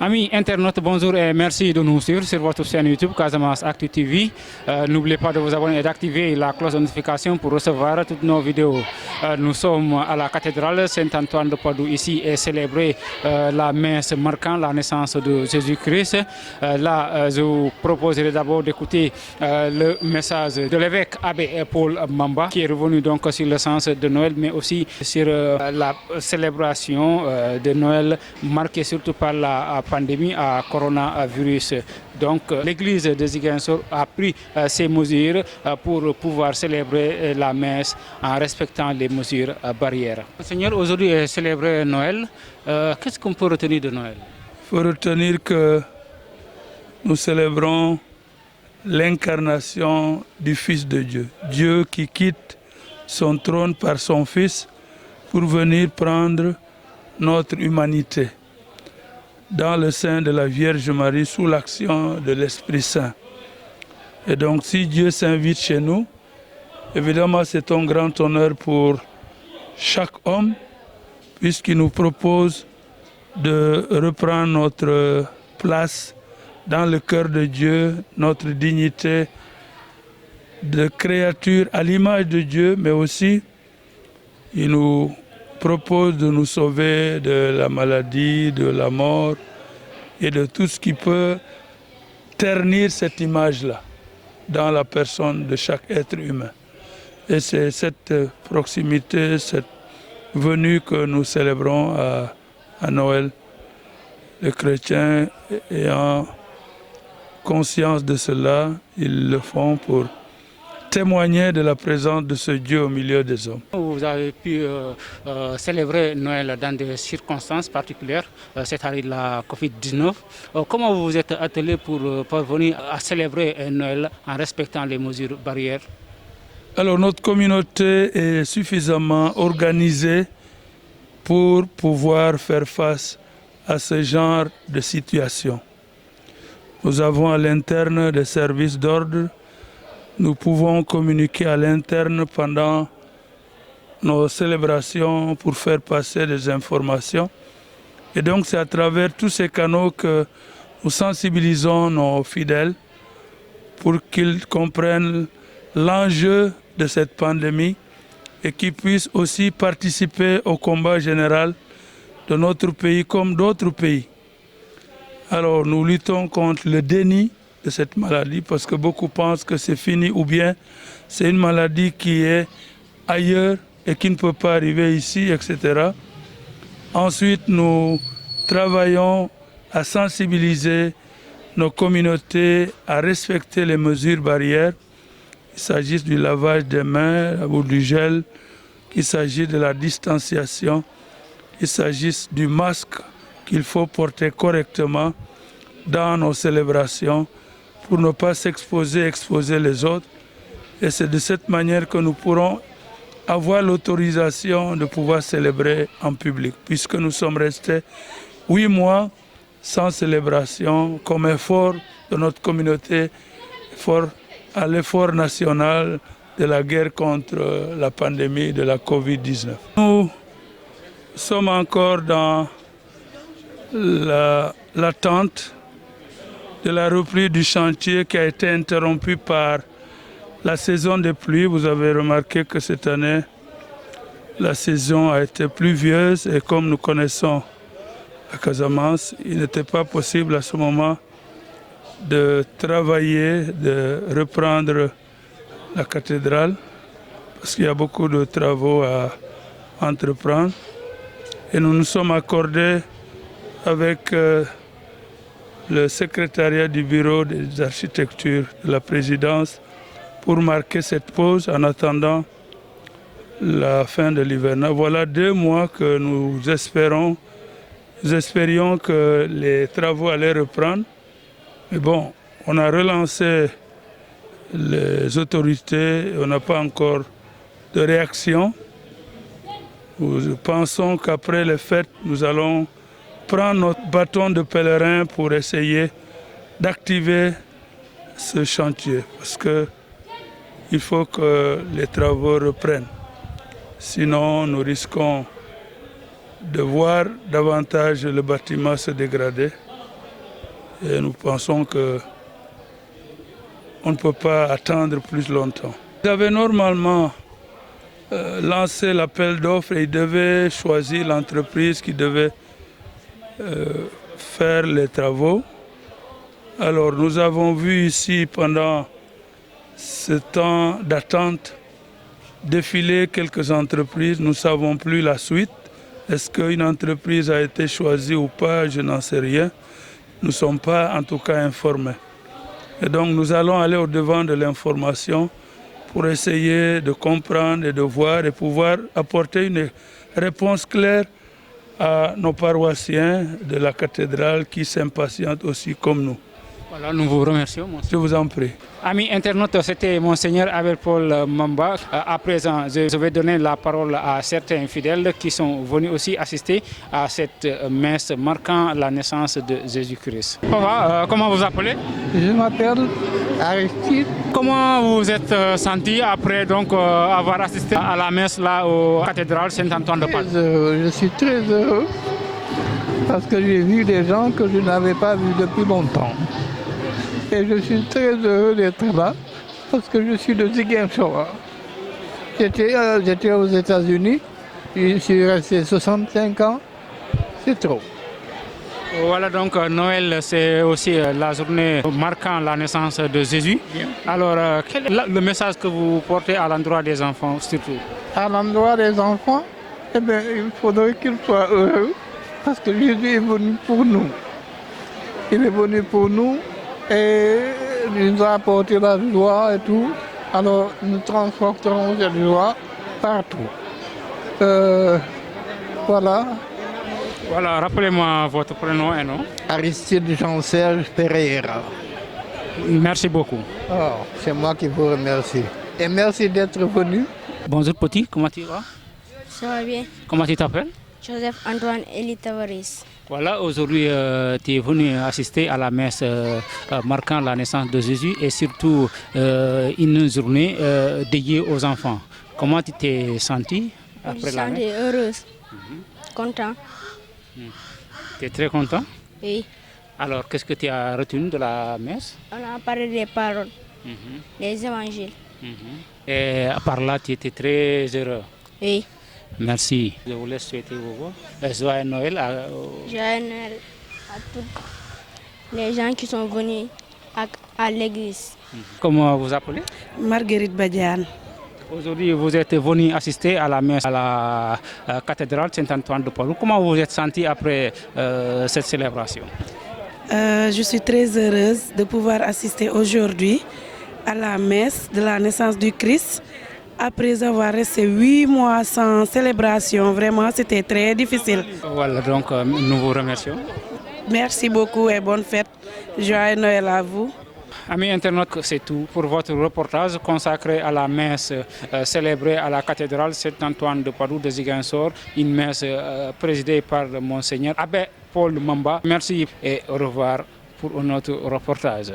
Amis internautes, bonjour et merci de nous suivre sur votre chaîne YouTube Casamance Actu TV. N'oubliez pas de vous abonner et d'activer la cloche de notification pour recevoir toutes nos vidéos. Nous sommes à la cathédrale Saint-Antoine de Padoue. Ici est célébrée la messe marquant la naissance de Jésus-Christ. Là, je vous proposerai d'abord d'écouter le message de l'évêque Abbé Paul Mamba, qui est revenu donc sur le sens de Noël, mais aussi sur la célébration de Noël marquée surtout par la pandémie à coronavirus. Donc l'église de Ziguinchor a pris ces mesures pour pouvoir célébrer la messe en respectant les mesures barrières. Seigneur, aujourd'hui est célébré Noël. Qu'est-ce qu'on peut retenir de Noël? Il faut retenir que nous célébrons l'incarnation du Fils de Dieu. Dieu qui quitte son trône par son Fils pour venir prendre notre humanité dans le sein de la Vierge Marie sous l'action de l'Esprit Saint. Et donc si Dieu s'invite chez nous, évidemment c'est un grand honneur pour chaque homme puisqu'il nous propose de reprendre notre place dans le cœur de Dieu, notre dignité de créature à l'image de Dieu, mais aussi il nous propose de nous sauver de la maladie, de la mort et de tout ce qui peut ternir cette image-là dans la personne de chaque être humain. Et c'est cette proximité, cette venue que nous célébrons à Noël. Les chrétiens ayant conscience de cela, ils le font pour témoigner de la présence de ce Dieu au milieu des hommes. Vous avez pu célébrer Noël dans des circonstances particulières, c'est-à-dire la Covid-19. Comment vous vous êtes attelé pour parvenir à célébrer Noël en respectant les mesures barrières? Alors notre communauté est suffisamment organisée pour pouvoir faire face à ce genre de situation. Nous avons à l'interne des services d'ordre. Nous pouvons communiquer à l'interne pendant nos célébrations pour faire passer des informations. Et donc c'est à travers tous ces canaux que nous sensibilisons nos fidèles pour qu'ils comprennent l'enjeu de cette pandémie et qu'ils puissent aussi participer au combat général de notre pays comme d'autres pays. Alors nous luttons contre le déni de cette maladie parce que beaucoup pensent que c'est fini ou bien c'est une maladie qui est ailleurs et qui ne peut pas arriver ici, etc. Ensuite, nous travaillons à sensibiliser nos communautés à respecter les mesures barrières. Il s'agisse du lavage des mains ou du gel, qu'il s'agisse de la distanciation, qu'il s'agisse du masque qu'il faut porter correctement dans nos célébrations pour ne pas exposer les autres. Et c'est de cette manière que nous pourrons avoir l'autorisation de pouvoir célébrer en public, puisque nous sommes restés 8 mois sans célébration, comme effort de notre communauté, à l'effort national de la guerre contre la pandémie de la Covid-19. Nous sommes encore dans l'attente de la reprise du chantier qui a été interrompu par la saison des pluies. Vous avez remarqué que cette année, la saison a été pluvieuse et comme nous connaissons la Casamance, il n'était pas possible à ce moment de travailler, de reprendre la cathédrale parce qu'il y a beaucoup de travaux à entreprendre. Et nous nous sommes accordés avec le secrétariat du bureau des architectures de la présidence pour marquer cette pause en attendant la fin de l'hivernage. Voilà 2 mois que nous espérions que les travaux allaient reprendre. Mais bon, on a relancé les autorités, on n'a pas encore de réaction. Nous pensons qu'après les fêtes, nous allons prendre notre bâton de pèlerin pour essayer d'activer ce chantier. Parce qu'il faut que les travaux reprennent. Sinon, nous risquons de voir davantage le bâtiment se dégrader. Et nous pensons que on ne peut pas attendre plus longtemps. Ils avaient normalement lancé l'appel d'offres et ils devaient choisir l'entreprise qui devait faire les travaux. Alors nous avons vu ici pendant ce temps d'attente défiler quelques entreprises. Nous ne savons plus la suite. Est-ce qu'une entreprise a été choisie ou pas? Je n'en sais rien. Nous ne sommes pas en tout cas informés. Et donc nous allons aller au-devant de l'information pour essayer de comprendre et de voir et pouvoir apporter une réponse claire à nos paroissiens de la cathédrale qui s'impatientent aussi comme nous. Voilà, nous vous remercions. Je vous en prie. Amis internautes, c'était Monseigneur Abel-Paul Mamba. À présent, je vais donner la parole à certains fidèles qui sont venus aussi assister à cette messe marquant la naissance de Jésus-Christ. Comment vous appelez? Je m'appelle Aristide. Comment vous êtes senti après donc avoir assisté à la messe là au cathédrale Saint-Antoine de Padoue? Je suis très heureux parce que j'ai vu des gens que je n'avais pas vus depuis longtemps. Et je suis très heureux d'être là parce que je suis de Ziguinchor. J'étais aux États-Unis, je suis resté 65 ans, c'est trop. Voilà, donc Noël, c'est aussi la journée marquant la naissance de Jésus. Alors, quel est le message que vous portez à l'endroit des enfants surtout? À l'endroit des enfants, eh bien, il faudrait qu'ils soient heureux parce que Jésus est venu pour nous. Il est venu pour nous et il nous a apporté la joie et tout. Alors, nous transporterons cette joie partout. Voilà. Voilà, rappelez-moi votre prénom et nom. Aristide Jean-Serge Pereira. Merci beaucoup. Oh, c'est moi qui vous remercie. Et merci d'être venu. Bonjour petit, comment tu vas? Ça va bien. Comment tu t'appelles? Joseph Antoine Elie Tavares. Voilà, aujourd'hui tu es venu assister à la messe marquant la naissance de Jésus et surtout une journée dédiée aux enfants. Comment tu t'es senti après la messe? Je suis heureuse, content. Tu es très content? Oui. Alors, qu'est-ce que tu as retenu de la messe? On a parlé des paroles, des évangiles. Et par là, tu étais très heureux. Oui. Merci. Je vous laisse souhaiter vos joyeux Noël. Joyeux Noël à tous les gens qui sont venus à l'église. Comment vous appelez? Marguerite Badiane. Aujourd'hui, vous êtes venu assister à la messe à la cathédrale Saint-Antoine de Padoue. Comment vous êtes senti après cette célébration? Je suis très heureuse de pouvoir assister aujourd'hui à la messe de la naissance du Christ. Après avoir resté 8 mois sans célébration, vraiment c'était très difficile. Voilà, donc nous vous remercions. Merci beaucoup et bonne fête. Joyeux Noël à vous. Amis internautes, c'est tout pour votre reportage consacré à la messe célébrée à la cathédrale Saint-Antoine de Padoue de Ziguinchor, une messe présidée par le Monseigneur Abel-Paul Mamba. Merci et au revoir pour notre reportage.